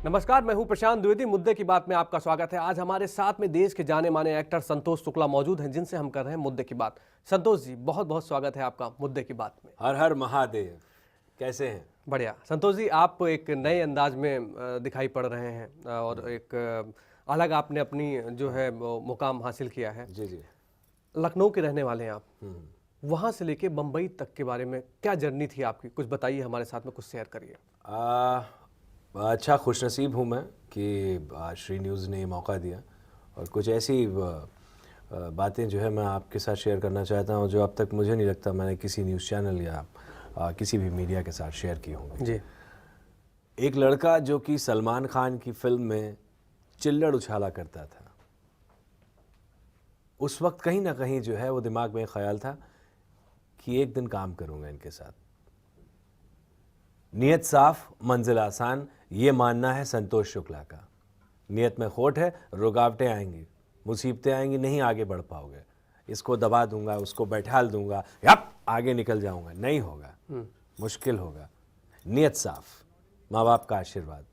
नमस्कार, मैं हूं प्रशांत द्विवेदी। मुद्दे की बात में आपका स्वागत है। आज हमारे साथ में देश के जाने माने एक्टर संतोष शुक्ला मौजूद हैं, जिनसे हम कर रहे हैं मुद्दे की बात। संतोष जी, बहुत बहुत स्वागत है आपका मुद्दे की बात में। हर हर महादेव। कैसे हैं? बढ़िया। संतोष जी, आप एक नए अंदाज में दिखाई पड़ रहे हैं और एक अलग आपने अपनी जो है वो मुकाम हासिल किया है। जी जी। लखनऊ के रहने वाले हैं आप। वहाँ से लेके बम्बई तक के बारे में क्या जर्नी थी आपकी, कुछ बताइए, हमारे साथ में कुछ शेयर करिए। अच्छा खुशनसीब हूँ मैं कि आज श्री न्यूज़ ने ये मौका दिया और कुछ ऐसी बातें जो है मैं आपके साथ शेयर करना चाहता हूँ जो अब तक मुझे नहीं लगता मैंने किसी न्यूज़ चैनल या किसी भी मीडिया के साथ शेयर की होंगी। जी। एक लड़का जो कि सलमान खान की फिल्म में चिल्लड़ उछाला करता था, उस वक्त कहीं ना कहीं जो है वो दिमाग में ख्याल था कि एक दिन काम करूँगा इनके साथ। नियत साफ, मंजिल आसान, ये मानना है संतोष शुक्ला का। नियत में खोट है, रुकावटें आएंगी, मुसीबतें आएंगी, नहीं आगे बढ़ पाओगे। इसको दबा दूंगा, उसको बैठाल दूंगा, यप आगे निकल जाऊंगा, नहीं होगा, मुश्किल होगा। नियत साफ, माँ बाप का आशीर्वाद,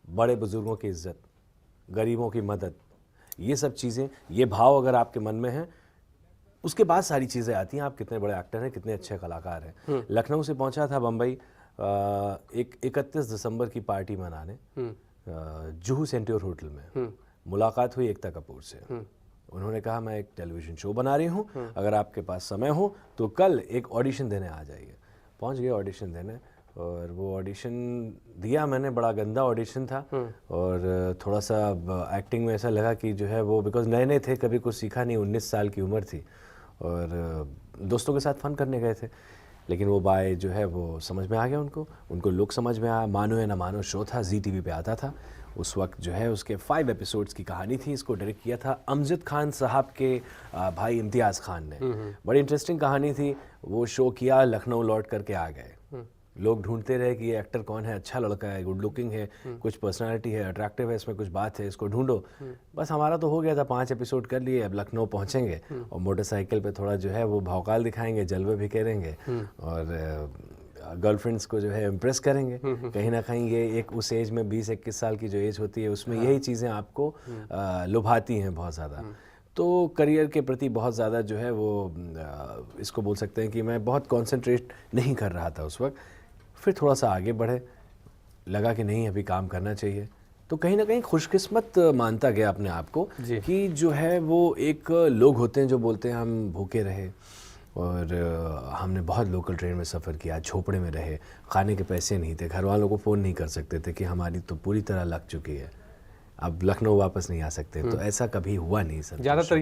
बड़े बुजुर्गों की इज्जत, गरीबों की मदद, ये सब चीज़ें, ये भाव अगर आपके मन में है, उसके बाद सारी चीज़ें आती हैं। आप कितने बड़े एक्टर हैं, कितने अच्छे कलाकार हैं। लखनऊ से पहुंचा था बम्बई एक 31 दिसंबर की पार्टी मनाने जुहू सेंट्योर होटल में। मुलाकात हुई एकता कपूर से। उन्होंने कहा मैं एक टेलीविज़न शो बना रही हूँ, अगर आपके पास समय हो तो कल एक ऑडिशन देने आ जाइए। पहुँच गए ऑडिशन देने और वो ऑडिशन दिया मैंने। बड़ा गंदा ऑडिशन था और थोड़ा सा एक्टिंग में ऐसा लगा कि जो है वो, बिकॉज नए नए थे, कभी कुछ सीखा नहीं, 19 साल की उम्र थी और दोस्तों के साथ फन करने गए थे। लेकिन वो बाय जो है वो समझ में आ गया उनको लोग समझ में आया। मानो या ना मानो शो था, जी टीवी पे आता था उस वक्त जो है। उसके 5 एपिसोड्स की कहानी थी। इसको डायरेक्ट किया था अमजद खान साहब के भाई इम्तियाज़ खान ने। बड़ी इंटरेस्टिंग कहानी थी। वो शो किया, लखनऊ लौट करके आ गए। लोग ढूंढते रहे कि ये एक्टर कौन है, अच्छा लड़का है, गुड लुकिंग है, कुछ पर्सनालिटी है, अट्रैक्टिव है, इसमें कुछ बात है, इसको ढूंढो। बस हमारा तो हो गया था, 5 एपिसोड कर लिए। अब लखनऊ पहुंचेंगे और मोटरसाइकिल पे थोड़ा जो है वो भौकाल दिखाएंगे, जलवे भी करेंगे और गर्लफ्रेंड्स को जो है इम्प्रेस करेंगे। कहीं ना कहीं ये एक उस एज में 20-21 साल की जो एज होती है उसमें यही चीज़ें आपको लुभाती हैं बहुत ज़्यादा। तो करियर के प्रति बहुत ज़्यादा जो है वो इसको बोल सकते हैं कि मैं बहुत कंसंट्रेट नहीं कर रहा था उस वक्त। फिर थोड़ा सा आगे बढ़े, लगा कि नहीं अभी काम करना चाहिए। तो कहीं ना कहीं खुशकिस्मत मानता गया अपने आप को कि जो है वो एक लोग होते हैं जो बोलते हैं हम भूखे रहे और हमने बहुत लोकल ट्रेन में सफ़र किया, झोपड़े में रहे, खाने के पैसे नहीं थे, घर वालों को फ़ोन नहीं कर सकते थे कि हमारी तो पूरी तरह लग चुकी है, अब लखनऊ वापस नहीं आ सकते। तो ऐसा कभी हुआ नहीं सर। ज़्यादातर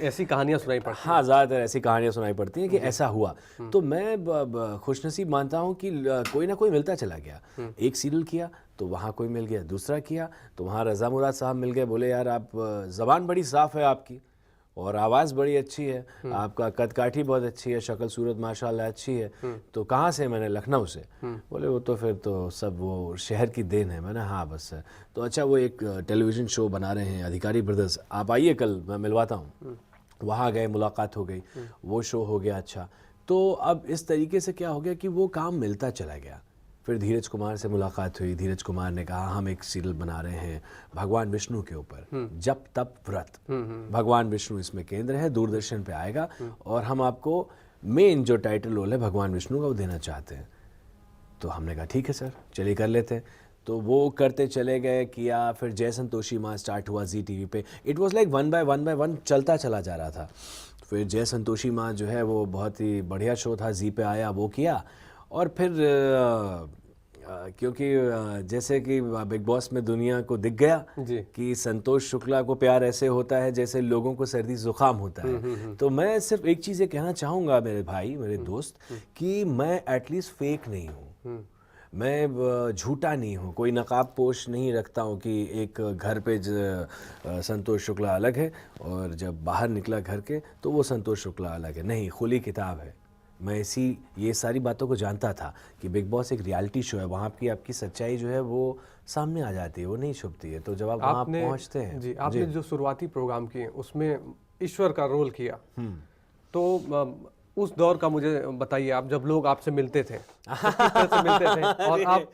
ऐसी कहानियाँ सुनाई पड़ती हैं। हाँ, ज़्यादातर ऐसी कहानियाँ सुनाई पड़ती हैं कि ऐसा हुआ। तो मैं खुशनसीब मानता हूँ कि कोई ना कोई मिलता चला गया। एक सीरियल किया तो वहाँ कोई मिल गया, दूसरा किया तो वहाँ रज़ा मुराद साहब मिल गए। बोले यार आप ज़बान बड़ी साफ़ है आपकी और आवाज़ बड़ी अच्छी है, आपका कद काठी बहुत अच्छी है, शक्ल सूरत माशाल्लाह अच्छी है, तो कहाँ से? मैंने लखनऊ से। बोले वो तो फिर तो सब वो शहर की देन है। मैंने हाँ बस है। तो अच्छा वो एक टेलीविज़न शो बना रहे हैं अधिकारी ब्रदर्स, आप आइए कल, मैं मिलवाता हूँ। वहाँ गए, मुलाकात हो गई, वो शो हो गया। अच्छा, तो अब इस तरीके से क्या हो गया कि वो काम मिलता चला गया। फिर धीरज कुमार से मुलाकात हुई। धीरज कुमार ने कहा हम एक सीरियल बना रहे हैं भगवान विष्णु के ऊपर, जप तप व्रत। भगवान विष्णु इसमें केंद्र है, दूरदर्शन पे आएगा और हम आपको मेन जो टाइटल रोल है भगवान विष्णु का वो देना चाहते हैं। तो हमने कहा ठीक है सर, चलिए कर लेते हैं। तो वो करते चले गए, किया। फिर जय संतोषी माँ स्टार्ट हुआ जी टीवी पे। इट वाज लाइक 1 बाय 1 चलता चला जा रहा था। फिर जय संतोषी माँ जो है वो बहुत ही बढ़िया शो था, जी पे आया, वो किया। और फिर क्योंकि जैसे कि बिग बॉस में दुनिया को दिख गया कि संतोष शुक्ला को प्यार ऐसे होता है जैसे लोगों को सर्दी जुकाम होता है। तो मैं सिर्फ एक चीज़ कहना चाहूँगा मेरे भाई, मेरे दोस्त, कि मैं एटलीस्ट फेक नहीं हूँ, मैं झूठा नहीं हूँ, कोई नकाब पोश नहीं रखता हूँ कि एक घर पे संतोष शुक्ला अलग है और जब बाहर निकला घर के तो वो संतोष शुक्ला अलग है। नहीं, खुली किताब है। मैं ये सारी बातों को जानता था कि बिग बॉस एक रियलिटी शो है, वहाँ की आपकी सच्चाई जो है वो सामने आ जाती है, वो नहीं छुपती है। तो जब आप वहाँ पहुँचते हैं जी, आपने जो शुरुआती प्रोग्राम किए उसमें ईश्वर का रोल किया, तो उस दौर का मुझे बताइए, आप जब लोग आपसे मिलते थे किस तरह से मिलते थे और आप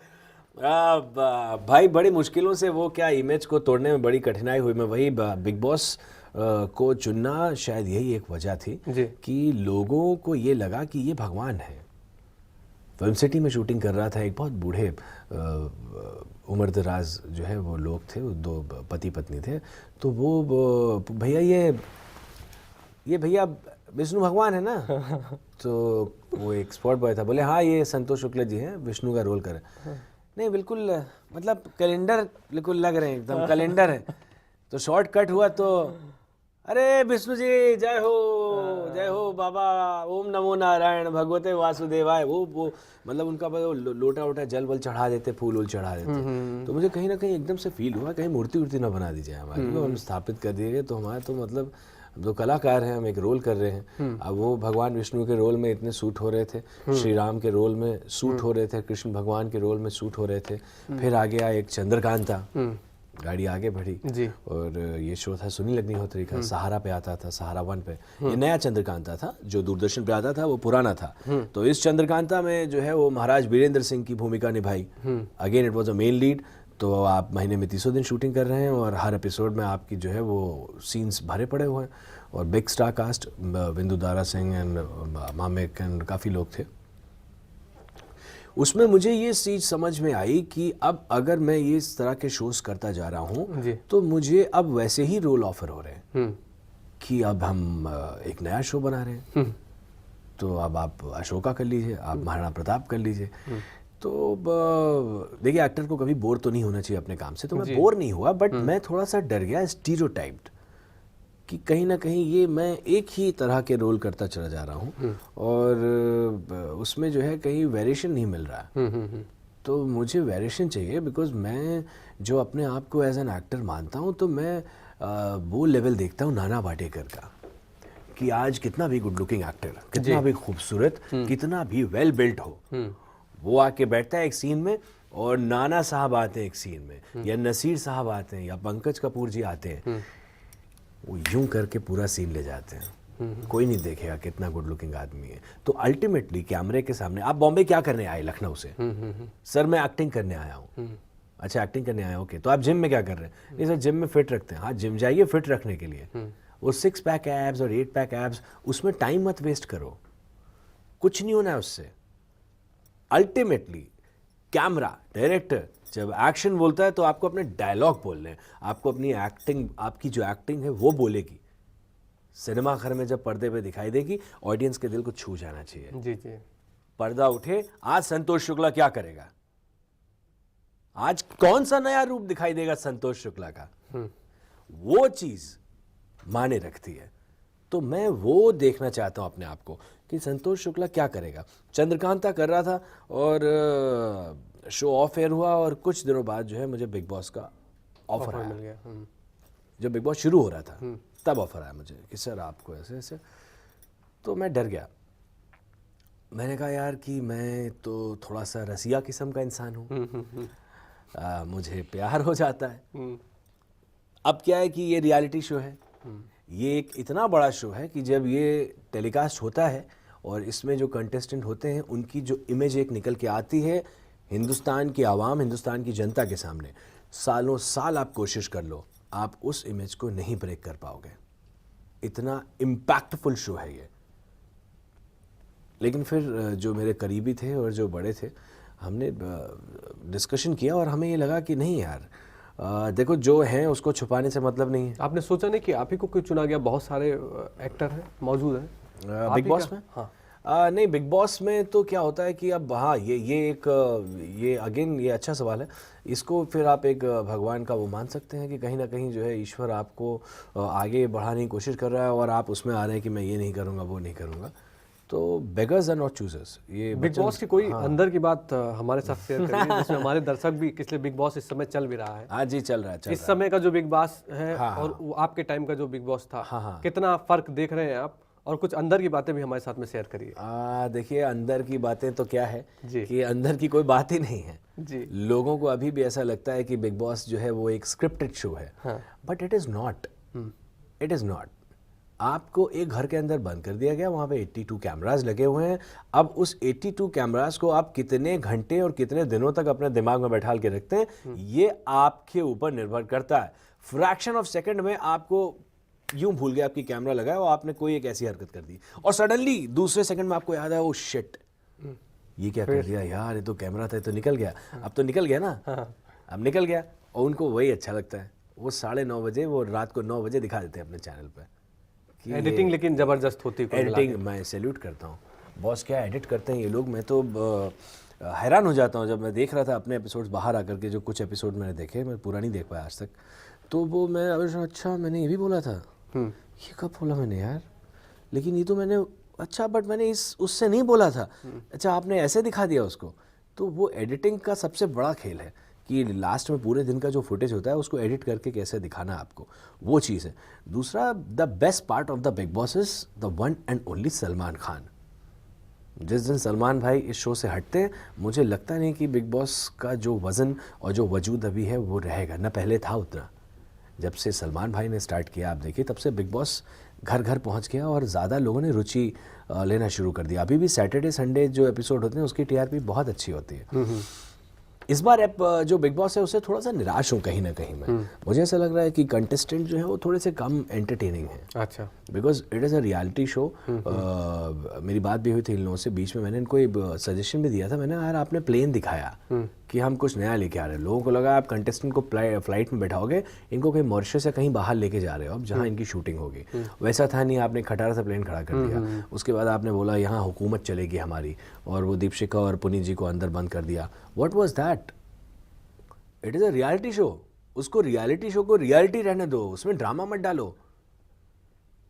भाई बड़ी मुश्किलों से वो क्या इमेज को तोड़ने में बड़ी कठिनाई हुई। मैं वही बिग बॉस को चुनना शायद यही एक वजह थी जी। कि लोगों को ये लगा कि ये भगवान है। फिल्म सिटी में शूटिंग कर रहा था, एक बहुत बूढ़े उम्र दराज जो है वो लोग थे, वो दो पति पत्नी थे। तो वो भैया ये भैया विष्णु भगवान है ना? तो वो एक स्पॉट बॉय था, बोले हाँ ये संतोष शुक्ला जी हैं, विष्णु का रोल कर रहे हैं। नहीं बिल्कुल, मतलब कैलेंडर बिल्कुल लग रहे हैं, एकदम कैलेंडर है। तो शॉर्ट कट हुआ तो अरे विष्णु जी जय हो बाबा, ओम नमो नारायण भगवते वासुदेवाय। वो मतलब उनका लोटा वोटा जल वल चढ़ा देते, फूल वूल चढ़ा देते। तो मुझे कहीं ना कहीं एकदम से फील हुआ कहीं मूर्ति वूर्ति ना बना दी जाए हमारी, हम स्थापित कर दिए गए तो हमारा तो मतलब जो कलाकार हैं हम एक रोल कर रहे हैं। अब वो भगवान विष्णु के रोल में इतने सूट हो रहे थे, श्री राम के रोल में सूट हो रहे थे, कृष्ण भगवान के रोल में सूट हो रहे थे। फिर आ गया एक चंद्रकांता, गाड़ी आगे बढ़ी जी। और ये शो था सुनील अग्निहोत्री का, सहारा पे आता था, सहारा 1 पे। ये नया चंद्रकांता था, जो दूरदर्शन पे आता था वो पुराना था। तो इस चंद्रकांता में जो है वो महाराज वीरेंद्र सिंह की भूमिका निभाई। Again it was a main lead. तो आप महीने में 300 दिन शूटिंग कर रहे हैं और हर एपिसोड में आपकी जो है वो सीन्स भरे पड़े हुए हैं। और बिग स्टार कास्ट, बिंदु दारा सिंह एंड मामिक एंड काफ़ी लोग थे। उसमें मुझे ये चीज़ समझ में आई कि अब अगर मैं ये इस तरह के शोज करता जा रहा हूँ तो मुझे अब वैसे ही रोल ऑफर हो रहे हैं कि अब हम एक नया शो बना रहे हैं, तो अब आप अशोका कर लीजिए, आप महाराणा प्रताप कर लीजिए। तो देखिए एक्टर को कभी बोर तो नहीं होना चाहिए अपने काम से, तो मैं बोर नहीं हुआ, बट मैं थोड़ा सा डर गया स्टीरियोटाइप्ड कि कहीं ना कहीं ये मैं एक ही तरह के रोल करता चला जा रहा हूँ और उसमें जो है कहीं वेरिएशन नहीं मिल रहा। तो मुझे वेरिएशन चाहिए, बिकॉज मैं जो अपने आप को एज एन एक्टर मानता हूँ तो मैं वो लेवल देखता हूँ नाना पाटेकर का, कि आज कितना भी गुड लुकिंग एक्टर, कितना भी खूबसूरत, कितना भी वेल बिल्ट हो, वो आके बैठता है एक सीन में और नाना साहब आते हैं एक सीन में, या नसीर साहब आते हैं, या पंकज कपूर जी आते हैं, वो यूं करके पूरा सीन ले जाते हैं। कोई नहीं देखेगा कितना गुड लुकिंग आदमी है। तो अल्टीमेटली कैमरे के सामने आप बॉम्बे क्या करने आए, लखनऊ से? सर मैं एक्टिंग करने आया हूँ। अच्छा एक्टिंग करने आया, ओके। तो आप जिम में क्या कर रहे हैं? नहीं सर जिम में फिट रखते हैं। हाँ जिम जाइए फिट रखने के लिए। वो 6 पैक एब्स और 8 पैक एब्स, उसमें टाइम मत वेस्ट करो, कुछ नहीं होना है उससे। अल्टीमेटली कैमरा डायरेक्टर जब एक्शन बोलता है तो आपको अपने डायलॉग बोलने हैं, आपको अपनी एक्टिंग, आपकी जो एक्टिंग है वो बोलेगी। सिनेमा घर में जब पर्दे पे दिखाई देगी, ऑडियंस के दिल को छू जाना चाहिए। जी जी। पर्दा उठे, आज संतोष शुक्ला क्या करेगा, आज कौन सा नया रूप दिखाई देगा संतोष शुक्ला का, वो चीज माने रखती है। तो मैं वो देखना चाहता हूं अपने आप को कि संतोष शुक्ला क्या करेगा। चंद्रकांता कर रहा था और शो ऑफ एयर हुआ और कुछ दिनों बाद जो है मुझे बिग बॉस का ऑफर आया। मिल गया। जब बिग बॉस शुरू हो रहा था तब ऑफर आया मुझे कि सर आपको ऐसे ऐसे। तो मैं डर गया, मैंने कहा यार कि मैं तो थोड़ा सा रसिया किस्म का इंसान हूँ, मुझे प्यार हो जाता है। अब क्या है कि ये रियलिटी शो है, ये एक इतना बड़ा शो है कि जब ये टेलीकास्ट होता है और इसमें जो कंटेस्टेंट होते हैं उनकी जो इमेज एक निकल के आती है हिंदुस्तान की आवाम, हिंदुस्तान की जनता के सामने, सालों साल आप कोशिश कर लो, आप उस इमेज को नहीं ब्रेक कर पाओगे। इतना इम्पैक्टफुल शो है ये। लेकिन फिर जो मेरे करीबी थे और जो बड़े थे, हमने डिस्कशन किया और हमें ये लगा कि नहीं यार, देखो जो है उसको छुपाने से मतलब नहीं है। आपने सोचा नहीं कि आप ही को क्यों चुना गया? बहुत सारे एक्टर हैं, मौजूद हैं बिग बॉस में। हाँ नहीं, बिग बॉस में तो क्या होता है कि अब हाँ ये अगेन ये अच्छा सवाल है। इसको फिर आप एक भगवान का वो मान सकते हैं कि कहीं ना कहीं जो है ईश्वर आपको आगे बढ़ाने की कोशिश कर रहा है और आप उसमें आ रहे हैं कि मैं ये नहीं करूँगा वो नहीं करूँगा। तो बेगर्स आर नॉट चूजर्स। ये बिग बॉस की कोई अंदर की बात हमारे साथ शेयर करिए, जिसमें हमारे दर्शक भी, इसलिए बिग बॉस इस समय चल भी रहा है। हाँ जी चल रहा है। इस समय का जो बिग बॉस है और आपके टाइम का जो बिग बॉस था, कितना फर्क देख रहे हैं आप? और कुछ अंदर की बातें भी हमारे साथ में शेयर करिए। देखिए अंदर की बातें तो क्या है कि अंदर की कोई बात ही नहीं है जी। लोगों को अभी भी ऐसा लगता है कि बिग बॉस जो है वो एक स्क्रिप्टेड शो है, but it is not. It is not. आपको एक घर के अंदर बंद कर दिया गया, वहाँ पे 82 कैमरास लगे हुए हैं। अब उस 82 कैमरास को आप कितने घंटे और कितने दिनों तक अपने दिमाग में बैठाल के रखते हैं, ये आपके ऊपर निर्भर करता है। फ्रैक्शन ऑफ सेकंड में आपको यूं भूल गया आपकी कैमरा लगा है और आपने कोई एक ऐसी हरकत कर दी और सडनली दूसरे सेकंड में आपको याद है, ओ शिट, ये क्या कर दिया यार, ये तो कैमरा था, ये तो निकल गया। अब तो निकल गया ना, अब निकल गया। और उनको वही अच्छा लगता है, वो 9:30 बजे, वो रात को 9 बजे दिखा देते हैं अपने चैनल पे। एडिटिंग लेकिन जबरदस्त होती है। एडिटिंग मैं सैल्यूट करता हूँ, बॉस क्या एडिट करते हैं ये लोग। मैं तो हैरान हो जाता हूँ जब मैं देख रहा था अपने एपिसोड्स बाहर आकर के, जो कुछ एपिसोड मैंने देखे, मैं पूरा नहीं देख पाया आज तक, तो वो मैं अच्छा मैंने ये भी बोला था, ये कब बोला मैंने यार, लेकिन ये तो मैंने अच्छा, बट मैंने उससे नहीं बोला था, अच्छा आपने ऐसे दिखा दिया उसको। तो वो एडिटिंग का सबसे बड़ा खेल है कि लास्ट में पूरे दिन का जो फुटेज होता है उसको एडिट करके कैसे दिखाना है आपको, वो चीज़ है। दूसरा, the best part of the big boss is the one and only Salman Khan. जिस दिन सलमान भाई इस शो से हटते हैं, मुझे लगता नहीं कि बिग बॉस का जो वज़न और जो वजूद अभी है वो रहेगा, ना पहले था उतना। जब से सलमान भाई ने स्टार्ट किया, आप देखिए, तब से बिग बॉस घर घर पहुंच गया और ज़्यादा लोगों ने रुचि लेना शुरू कर दिया। अभी भी सैटरडे संडे जो एपिसोड होते हैं उसकी टीआरपी बहुत अच्छी होती है। इस बार जो बिग बॉस है उससे थोड़ा सा निराश हूँ कहीं ना कहीं मैं। मुझे ऐसा लग रहा है कि कंटेस्टेंट जो है वो थोड़े से कम एंटरटेनिंग है। अच्छा, because it is a reality show. मेरी बात भी हुई थी इन लोगों से बीच में, मैंने इनको एक सजेशन भी दिया था, मैंने यार आपने प्लेन दिखाया कि हम कुछ नया लेके आ रहे हैं, लोगों को लगा आप कंटेस्टेंट को फ्लाइट में बैठाओगे, इनको कहीं मॉरिशस या कहीं बाहर लेके जा रहे हो अब जहाँ इनकी शूटिंग होगी। वैसा था नहीं, आपने खटारा से प्लेन खड़ा कर दिया। उसके बाद आपने बोला यहाँ हुकूमत चलेगी हमारी, और वो दीपशिका और पुनीत जी को अंदर बंद कर दिया। What was that? It is a reality show, उसको रियलिटी शो को रियलिटी रहने दो, उसमें ड्रामा मत डालो।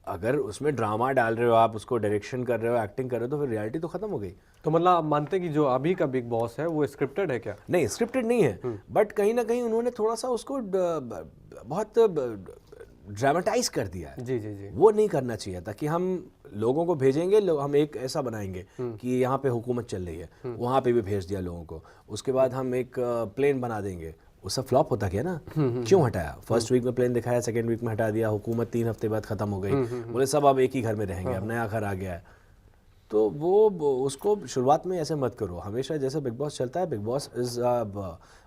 अगर उसमें ड्रामा डाल रहे हो आप, उसको डायरेक्शन कर रहे हो, एक्टिंग कर रहे हो, तो फिर रियलिटी तो खत्म हो गई। तो मतलब आप मानते हैं कि जो अभी का बिग बॉस है वो स्क्रिप्टेड है क्या? नहीं, स्क्रिप्टेड नहीं है, बट कहीं ना कहीं उन्होंने थोड़ा सा उसको बहुत ड्रामेटाइज कर दिया है। जी जी जी। वो नहीं करना चाहिए था कि हम लोगों को भेजेंगे, हम एक ऐसा बनाएंगे कि यहाँ पे हुकूमत चल रही है, वहाँ पे भी भेज दिया लोगों को, उसके बाद हम एक प्लेन बना देंगे। वो सब फ्लॉप होता गया ना। क्यों हटाया? फर्स्ट वीक में प्लेन दिखाया, सेकेंड वीक में हटा दिया, हुकूमत 3 हफ्ते बाद खत्म हो गई, बोले सब अब एक ही घर में रहेंगे, अब नया घर आ गया है। तो वो उसको शुरुआत में ऐसे मत करो। हमेशा जैसे बिग बॉस चलता है, बिग बॉस इज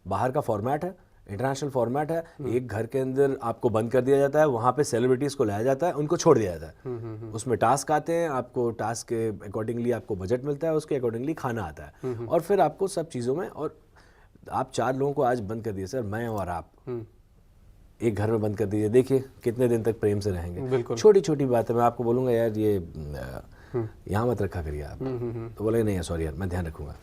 बाहर का फॉर्मेट है, इंटरनेशनल फॉर्मेट है। एक घर के अंदर आपको बंद कर दिया जाता है, वहाँ पे सेलिब्रिटीज़ को लाया जाता है, उनको छोड़ दिया जाता है। उसमें टास्क आते हैं, आपको टास्क के अकॉर्डिंगली आपको बजट मिलता है, उसके अकॉर्डिंगली खाना आता है, और फिर आपको सब चीज़ों में। और आप 4 लोगों को आज बंद कर दिए सर, मैं और आप एक घर में बंद कर दीजिए, देखिए कितने दिन तक प्रेम से रहेंगे। छोटी छोटी बात है, मैं आपको बोलूँगा यार ये यहाँ मत रखा करिए आप, तो बोले नहीं सॉरी यार मैं ध्यान रखूंगा।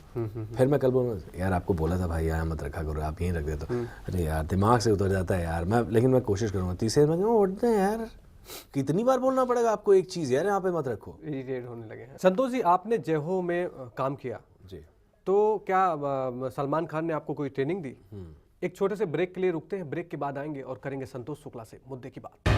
फिर मैं कल बोलूँगा यार आपको बोला था भाई यहाँ मत रखा करो, आप यहीं रख दे, तो अरे यार दिमाग से उतर जाता है यार मैं, लेकिन मैं कोशिश करूँगा। तीसरे में उठते हैं यार, कितनी बार बोलना पड़ेगा आपको एक चीज़, यार यहाँ पे मत रखो। इरिटेट होने लगे हैं। संतोष जी, आपने जय हो में काम किया जी, तो क्या सलमान खान ने आपको कोई ट्रेनिंग दी? एक छोटे से ब्रेक के लिए रुकते हैं, ब्रेक के बाद आएंगे और करेंगे संतोष शुक्ला से मुद्दे की बात।